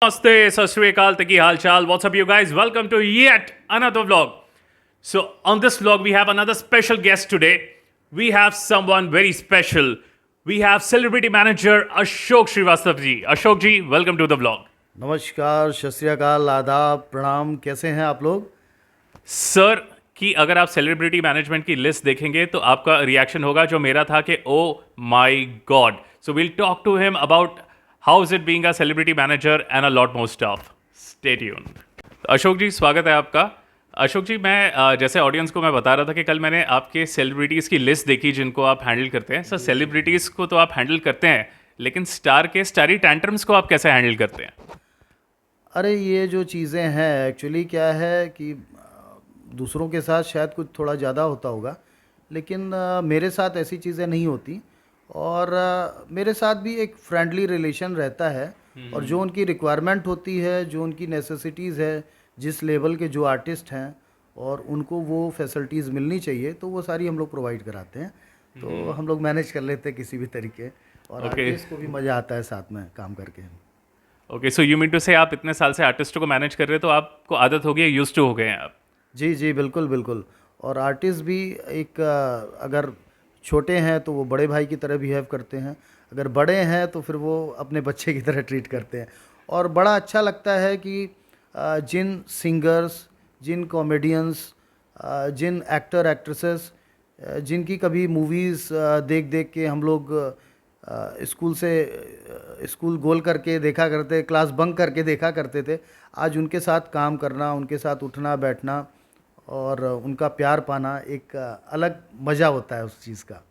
Namaste, Sat Shri Akal, Taki Hal Chal. What's up, you guys? Welcome to yet another vlog. So, on this vlog, we have another special guest today. We have someone very special. We have celebrity manager Ashok Srivastav ji. Ashok ji, welcome to the vlog. नमस्कार, सत श्री अकाल, आदाब, प्रणाम। कैसे हैं आप लोग? Sir कि अगर आप सेलिब्रिटी मैनेजमेंट की लिस्ट देखेंगे तो आपका रिएक्शन होगा जो मेरा था कि oh my god. So we'll talk to him about how is it being a celebrity manager and a lot more stuff. Stay tuned. Ashok ji, स्वागत है आपका. अशोक जी, मैं जैसे ऑडियंस को मैं बता रहा था कि कल मैंने आपके सेलिब्रिटीज़ की लिस्ट देखी जिनको आप हैंडल करते हैं. सर, सेलिब्रिटीज़ को तो आप हैंडल करते हैं, लेकिन स्टार के स्टारी टैंट्रम्स को आप कैसे हैंडल करते हैं? अरे ये जो चीज़ें हैं एक्चुअली क्या है कि दूसरों के साथ शायद कुछ थोड़ा ज़्यादा होता होगा, लेकिन मेरे साथ ऐसी चीज़ें नहीं होती। और मेरे साथ भी एक फ्रेंडली रिलेशन रहता है। और जो उनकी रिक्वायरमेंट होती है, जो उनकी नेसेसिटीज़ है, जिस लेवल के जो आर्टिस्ट हैं और उनको वो फैसिलिटीज़ मिलनी चाहिए, तो वो सारी हम लोग प्रोवाइड कराते हैं। तो हम लोग मैनेज कर लेते हैं किसी भी तरीके। और ओके. आर्टिस्ट को भी मज़ा आता है साथ में काम करके। Okay, so you mean to say आप इतने साल से आर्टिस्टों को मैनेज कर रहे हो तो आपको आदत हो गई है, यूज्ड टू हो गए हैं आप. जी जी, बिल्कुल बिल्कुल। और आर्टिस्ट भी एक अगर छोटे हैं तो वो बड़े भाई की तरह बिहेव करते हैं, अगर बड़े हैं तो फिर वो अपने बच्चे की तरह ट्रीट करते हैं। और बड़ा अच्छा लगता है कि जिन सिंगर्स, जिन कॉमेडियंस, जिन एक्टर एक्ट्रेसेस जिनकी कभी मूवीज़ देख देख के हम लोग स्कूल गोल करके देखा करते, क्लास बंक करके देखा करते थे, आज उनके साथ काम करना, उनके साथ उठना बैठना और उनका प्यार पाना एक अलग मज़ा होता है उस चीज़ का।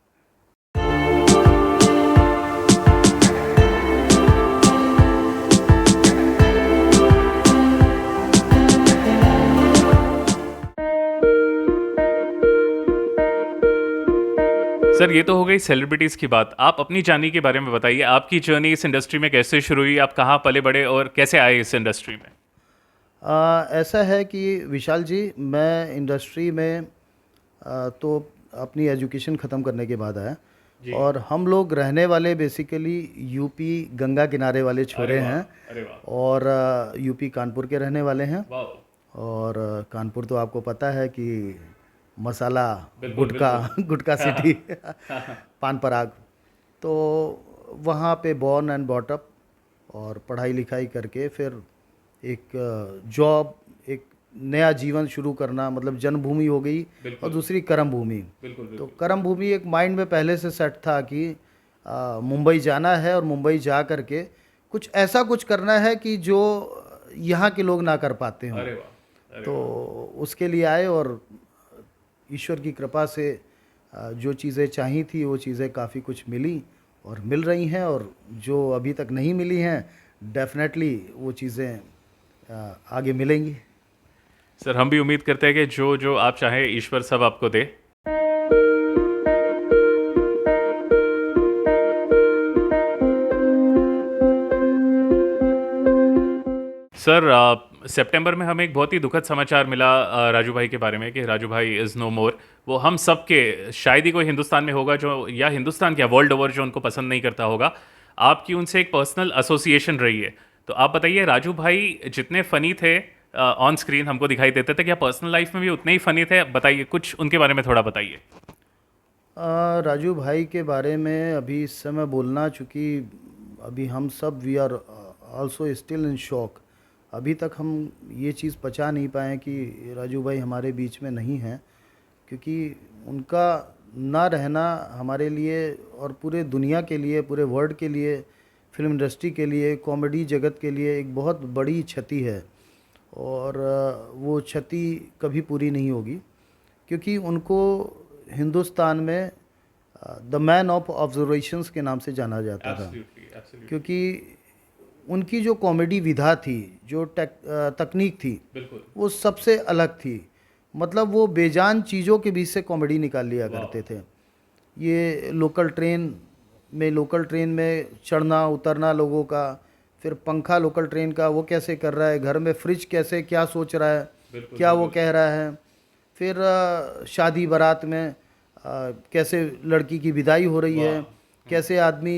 सर, ये तो हो गई सेलिब्रिटीज़ की बात. आप अपनी जर्नी के बारे में बताइए. आपकी जर्नी इस इंडस्ट्री में कैसे शुरू हुई? आप कहाँ पले बड़े और कैसे आए इस इंडस्ट्री में? ऐसा है कि विशाल जी, मैं इंडस्ट्री में तो अपनी एजुकेशन ख़त्म करने के बाद आया। और हम लोग रहने वाले बेसिकली यूपी गंगा किनारे वाले छोरे हैं। अरे वाह. और यूपी कानपुर के रहने वाले हैं। वाह. और कानपुर तो आपको पता है कि मसाला, बिल्कुल, गुटखा गुटखा सिटी, पान पराग। तो वहाँ पे बॉर्न एंड बॉटअप और पढ़ाई लिखाई करके फिर एक जॉब, एक नया जीवन शुरू करना, मतलब जन्मभूमि हो गई और दूसरी कर्म भूमि। तो कर्म भूमि एक माइंड में पहले से सेट था कि मुंबई जाना है और मुंबई जा करके कुछ ऐसा कुछ करना है कि जो यहाँ के लोग ना कर पाते हों। अरे वाह. तो उसके लिए आए और ईश्वर की कृपा से जो चीज़ें चाही थी वो चीज़ें काफ़ी कुछ मिली और मिल रही हैं। और जो अभी तक नहीं मिली हैं, डेफिनेटली वो चीज़ें आगे मिलेंगी। सर, हम भी उम्मीद करते हैं कि जो जो आप चाहें ईश्वर सब आपको दे. सर, सितंबर में हमें एक बहुत ही दुखद समाचार मिला राजू भाई के बारे में कि राजू भाई इज़ नो मोर. वो हम सब के शायद ही कोई हिंदुस्तान में होगा जो, या हिंदुस्तान क्या वर्ल्ड ओवर, जो उनको पसंद नहीं करता होगा. आपकी उनसे एक पर्सनल एसोसिएशन रही है. तो आप बताइए, राजू भाई जितने फ़नी थे ऑन स्क्रीन हमको दिखाई देते थे, क्या पर्सनल लाइफ में भी उतने ही फ़नी थे? बताइए, कुछ उनके बारे में थोड़ा बताइए. राजू भाई के बारे में अभी इस समय बोलना, चूँकि अभी हम सब we are also still in shock. अभी तक हम ये चीज़ पचा नहीं पाए कि राजू भाई हमारे बीच में नहीं हैं, क्योंकि उनका ना रहना हमारे लिए और पूरे दुनिया के लिए, पूरे वर्ल्ड के लिए, फिल्म इंडस्ट्री के लिए, कॉमेडी जगत के लिए एक बहुत बड़ी क्षति है। और वो क्षति कभी पूरी नहीं होगी, क्योंकि उनको हिंदुस्तान में द मैन ऑफ ऑब्जर्वेशंस के नाम से जाना जाता था। क्योंकि उनकी जो कॉमेडी विधा थी, जो तकनीक थी, वो सबसे अलग थी। मतलब वो बेजान चीज़ों के बीच से कॉमेडी निकाल लिया करते थे। ये लोकल ट्रेन में चढ़ना उतरना लोगों का, फिर पंखा लोकल ट्रेन का वो कैसे कर रहा है, घर में फ्रिज कैसे, क्या सोच रहा है, क्या वो कह रहा है, फिर शादी बारात में कैसे लड़की की विदाई हो रही है, कैसे आदमी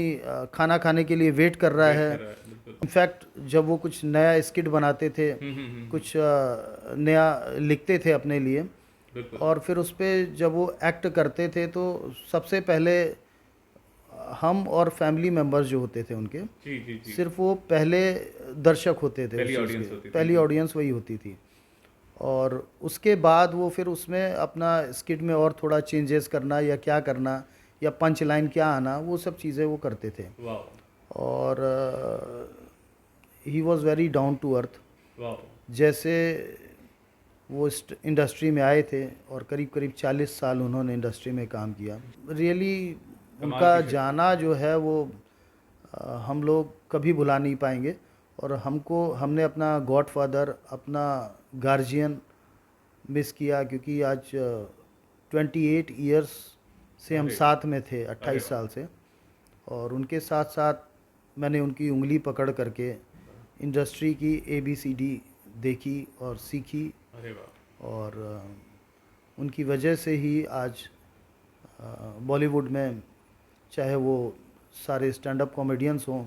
खाना खाने के लिए वेट कर रहा है। इनफैक्ट जब वो कुछ नया स्किट बनाते थे, कुछ नया लिखते थे अपने लिए, और फिर उस पे जब वो एक्ट करते थे तो सबसे पहले हम और फैमिली मेम्बर्स जो होते थे उनके, जी जी जी, सिर्फ वो पहले दर्शक होते थे, पहली उस चीज़ ऑडियंस के होती थी। पहली ऑडियंस वही होती थी। और उसके बाद वो फिर उसमें अपना स्किट में और थोड़ा चेंजेस करना या क्या करना या पंच लाइन क्या आना, वो सब चीज़ें वो करते थे। वाह और he was very down to earth. वाह, जैसे वो इस इंडस्ट्री में आए थे और करीब करीब 40 साल उन्होंने इंडस्ट्री में काम किया। रियली कमाल उनका की शख्सियत। जाना जो है वो हम लोग कभी भुला नहीं पाएंगे। और हमने अपना गॉडफादर, अपना गार्जियन मिस किया, क्योंकि आज 28 ईयर्स से हम अरे साथ में थे, अरे 28 वाह, साल से। और उनके साथ साथ मैंने उनकी उंगली पकड़ करके इंडस्ट्री की ABCD देखी और सीखी। अरे वाह, और उनकी वजह से ही आज बॉलीवुड में, चाहे वो सारे स्टैंड अप कॉमेडियंस हों,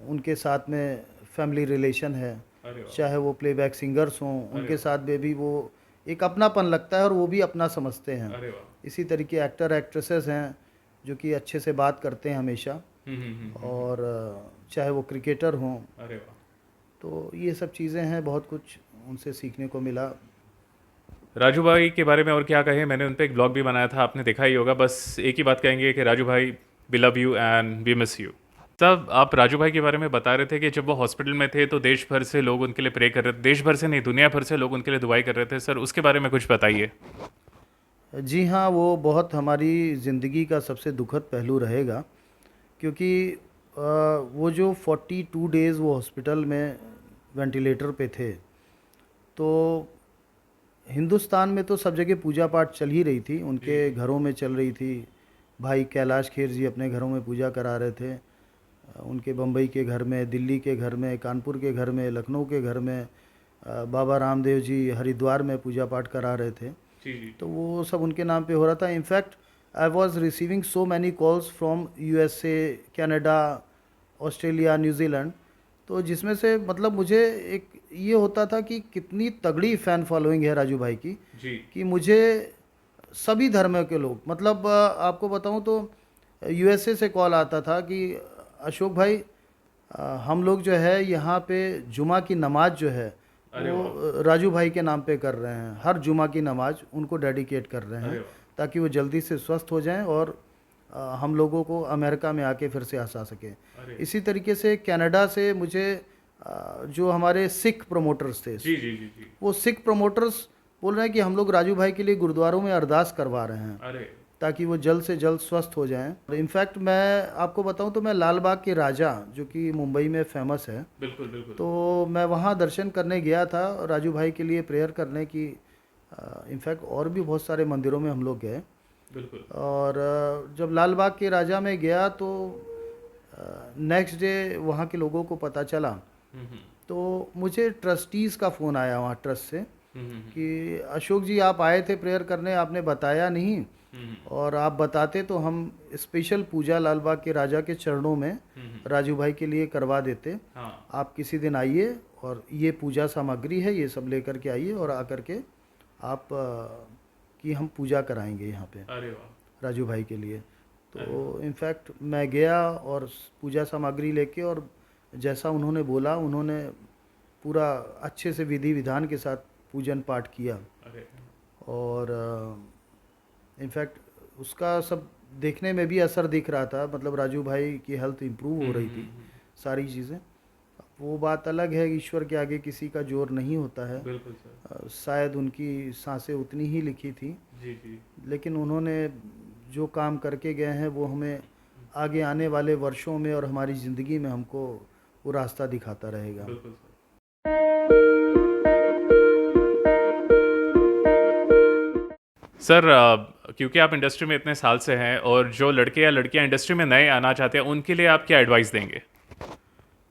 उनके साथ में फैमिली रिलेशन है, अरे वाह, चाहे वो प्लेबैक सिंगर्स हों, अरे उनके वाह, साथ में भी वो एक अपनापन लगता है और वो भी अपना समझते हैं। अरे वाह, इसी तरीके एक्टर एक्ट्रेसेस हैं जो कि अच्छे से बात करते हैं हमेशा। और चाहे वो क्रिकेटर हों, अरे वाह। तो ये सब चीज़ें हैं, बहुत कुछ उनसे सीखने को मिला। राजू भाई के बारे में और क्या कहें, मैंने उन पर एक ब्लॉग भी बनाया था, आपने देखा ही होगा। बस एक ही बात कहेंगे कि राजू भाई, we love you and we miss you. तब आप राजू भाई के बारे में बता रहे थे कि जब वो हॉस्पिटल में थे तो देश भर से लोग उनके लिए प्रे कर रहे थे, देश भर से नहीं, दुनिया भर से लोग उनके लिए दुआई कर रहे थे। सर, उसके बारे में कुछ बताइए। जी हाँ, वो बहुत हमारी ज़िंदगी का सबसे दुखद पहलू रहेगा, क्योंकि वो जो 42 डेज़ वो हॉस्पिटल में वेंटिलेटर पे थे, तो हिंदुस्तान में तो सब जगह पूजा पाठ चल ही रही थी, उनके घरों में चल रही थी। भाई कैलाश खेर जी अपने घरों में पूजा करा रहे थे, उनके बम्बई के घर में, दिल्ली के घर में, कानपुर के घर में, लखनऊ के घर में, बाबा रामदेव जी हरिद्वार में पूजा पाठ करा रहे थे। जी जी, तो वो सब उनके नाम पे हो रहा था। In fact I was receiving so many calls from USA, Canada, Australia, New Zealand. तो जिसमें से मतलब मुझे एक ये होता था कि कितनी तगड़ी फ़ैन फॉलोइंग है राजू भाई की, जी कि मुझे सभी धर्म के लोग, मतलब आपको बताऊं तो USA से कॉल आता था कि अशोक भाई, हम लोग जो है यहाँ पे जुमा की नमाज जो है अरे वो वाह, राजू भाई के नाम पे कर रहे हैं। हर जुमा की नमाज उनको डेडिकेट कर रहे अरे हैं, वाह, ताकि वो जल्दी से स्वस्थ हो जाएं और हम लोगों को अमेरिका में आके फिर से हंसा सके। अरे इसी तरीके से कनाडा से मुझे जो हमारे सिख प्रमोटर्स थे, जी जी जी जी, वो सिख प्रमोटर्स बोल रहे हैं कि हम लोग राजू भाई के लिए गुरुद्वारों में अरदास करवा रहे हैं, अरे ताकि वो जल्द से जल्द स्वस्थ हो जाएं। और इनफैक्ट मैं आपको बताऊं तो मैं लाल बाग के राजा, जो कि मुंबई में फेमस है, बिल्कुल बिल्कुल, तो मैं वहाँ दर्शन करने गया था राजू भाई के लिए प्रेयर करने की। इनफैक्ट और भी बहुत सारे मंदिरों में हम लोग गए। बिल्कुल, और जब लाल बाग के राजा में गया तो नेक्स्ट डे वहाँ के लोगों को पता चला, हम्म तो मुझे ट्रस्टीज़ का फ़ोन आया वहाँ ट्रस्ट से हम्म कि अशोक जी आप आए थे प्रेयर करने, आपने बताया नहीं, हम्म और आप बताते तो हम स्पेशल पूजा लाल बाग के राजा के चरणों में राजू भाई के लिए करवा देते। हाँ, आप किसी दिन आइए और ये पूजा सामग्री है, ये सब लेकर के आइए और आकर के आप की हम पूजा कराएंगे यहाँ पे अरे वाह, राजू भाई के लिए। तो इनफैक्ट मैं गया और पूजा सामग्री लेके, और जैसा उन्होंने बोला, उन्होंने पूरा अच्छे से विधि विधान के साथ पूजन पाठ किया। अरे और इनफैक्ट उसका सब देखने में भी असर दिख रहा था, मतलब राजू भाई की हेल्थ इम्प्रूव हो रही थी, सारी चीज़ें। वो बात अलग है, ईश्वर के आगे किसी का जोर नहीं होता है। बिल्कुल सर, शायद उनकी सांसें उतनी ही लिखी थी, जी जी, लेकिन उन्होंने जो काम करके गए हैं वो हमें आगे आने वाले वर्षों में और हमारी ज़िंदगी में हमको वो रास्ता दिखाता रहेगा। बिल्कुल सर। सर, क्योंकि आप इंडस्ट्री में इतने साल से हैं और जो लड़के या लड़कियां इंडस्ट्री में नए आना चाहते हैं, उनके लिए आप क्या एडवाइस देंगे?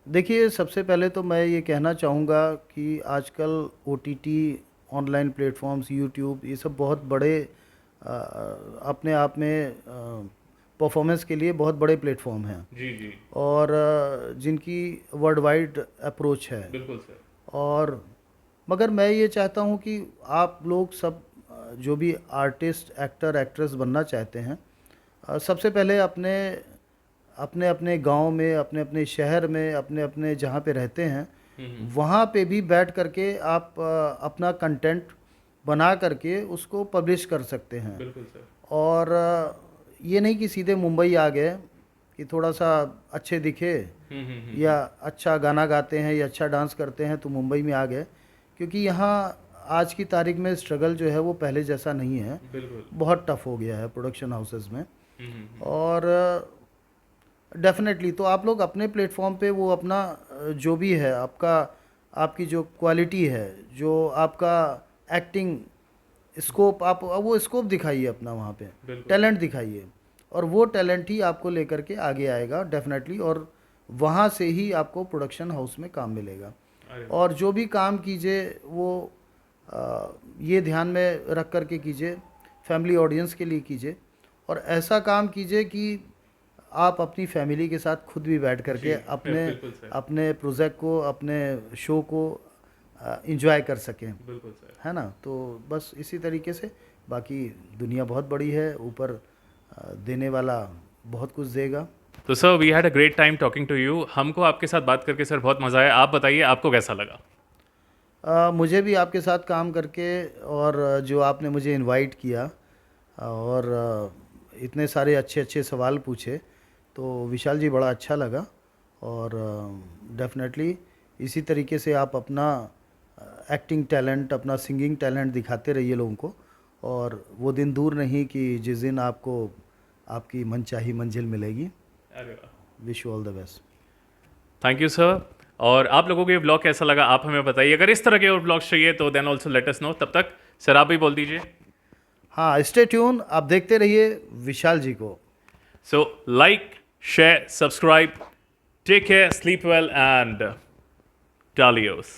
देखिए, सबसे पहले तो मैं ये कहना चाहूँगा कि आजकल OTT, ऑनलाइन प्लेटफॉर्म्स, यूट्यूब, ये सब बहुत बड़े अपने आप में परफॉर्मेंस के लिए बहुत बड़े प्लेटफॉर्म हैं जी जी और जिनकी वर्ल्ड वाइड अप्रोच है। बिल्कुल सर। और मगर मैं ये चाहता हूँ कि आप लोग सब जो भी आर्टिस्ट एक्टर एक्ट्रेस बनना चाहते हैं, सबसे पहले अपने अपने अपने गांव में, अपने अपने शहर में, अपने अपने जहाँ पे रहते हैं वहाँ पे भी बैठ करके आप अपना कंटेंट बना करके उसको पब्लिश कर सकते हैं। बिल्कुल सर। और ये नहीं कि सीधे मुंबई आ गए कि थोड़ा सा अच्छे दिखे या अच्छा गाना गाते हैं या अच्छा डांस करते हैं तो मुंबई में आ गए, क्योंकि यहाँ आज की तारीख में स्ट्रगल जो है वो पहले जैसा नहीं है, बिल्कुल। बहुत टफ हो गया है प्रोडक्शन हाउसेस में। हम्म। और डेफिनेटली तो आप लोग अपने प्लेटफॉर्म पे वो अपना जो भी है आपका, आपकी जो क्वालिटी है, जो आपका एक्टिंग स्कोप, आप वो स्कोप दिखाइए अपना वहाँ पे, बिल्कुल। टैलेंट दिखाइए और वो टैलेंट ही आपको लेकर के आगे आएगा डेफिनेटली, और वहाँ से ही आपको प्रोडक्शन हाउस में काम मिलेगा। अरे और जो भी काम कीजिए वो ये ध्यान में रख कर के कीजिए, फैमिली ऑडियंस के लिए कीजिए और ऐसा काम कीजिए कि आप अपनी फैमिली के साथ खुद भी बैठ करके जी, अपने बिल्कुल सर। अपने प्रोजेक्ट को, अपने शो को एंजॉय कर सकें, बिल्कुल सर। है ना। तो बस इसी तरीके से, बाकी दुनिया बहुत बड़ी है, ऊपर देने वाला बहुत कुछ देगा। तो sir we had a great time talking to you. हमको आपके साथ बात करके सर बहुत मज़ा आया। आप बताइए आपको कैसा लगा? मुझे भी आपके साथ काम करके, और जो आपने मुझे इनवाइट किया और इतने सारे अच्छे अच्छे सवाल पूछे, तो विशाल जी बड़ा अच्छा लगा। और डेफिनेटली इसी तरीके से आप अपना एक्टिंग टैलेंट, अपना सिंगिंग टैलेंट दिखाते रहिए लोगों को, और वो दिन दूर नहीं कि जिस दिन आपको आपकी मनचाही मंजिल मिलेगी। अरे वाह। Wish you all the best. Thank you sir. और आप लोगों को ये ब्लॉग कैसा लगा आप हमें बताइए। अगर इस तरह के और ब्लॉग्स चाहिए तो then also let us know. तब तक सर आप भी बोल दीजिए। हाँ, स्टे ट्यून, आप देखते रहिए विशाल जी को। So like, share, subscribe, take care, sleep well and डालियोस।